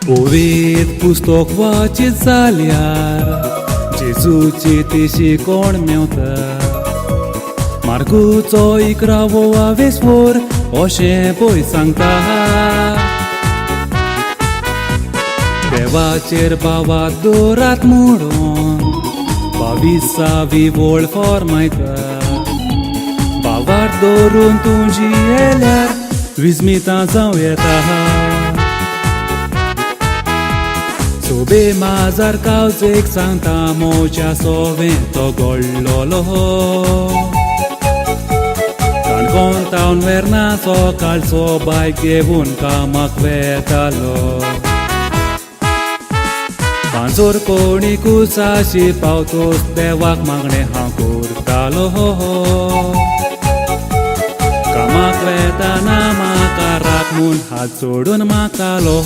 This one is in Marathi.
ओवेत पुस्तक वाचीत जाल्यार जेजूची ती शिकवण मेवता. मार्गूचो 11 वर अशें पळय सांगता. देवाचेर भावात दोरात म्हणून 22वी वळ फॉर्मायता. भावार्थ दवरून तुजी येल्यार विस्मितां जावं येता. सोबे माजार कावजेक सांगता मोच्या सोवें तो गळ्ळलो. काणकोण वेर्ना सकाळचो बायक घेवन कामाक वेतालो. पांचोर कोणी कुसाशी पावतोस देवाक मागणें हांव करतालो. कामाक वेताना म्हाका राख म्हूण हात जोडून मागतालो.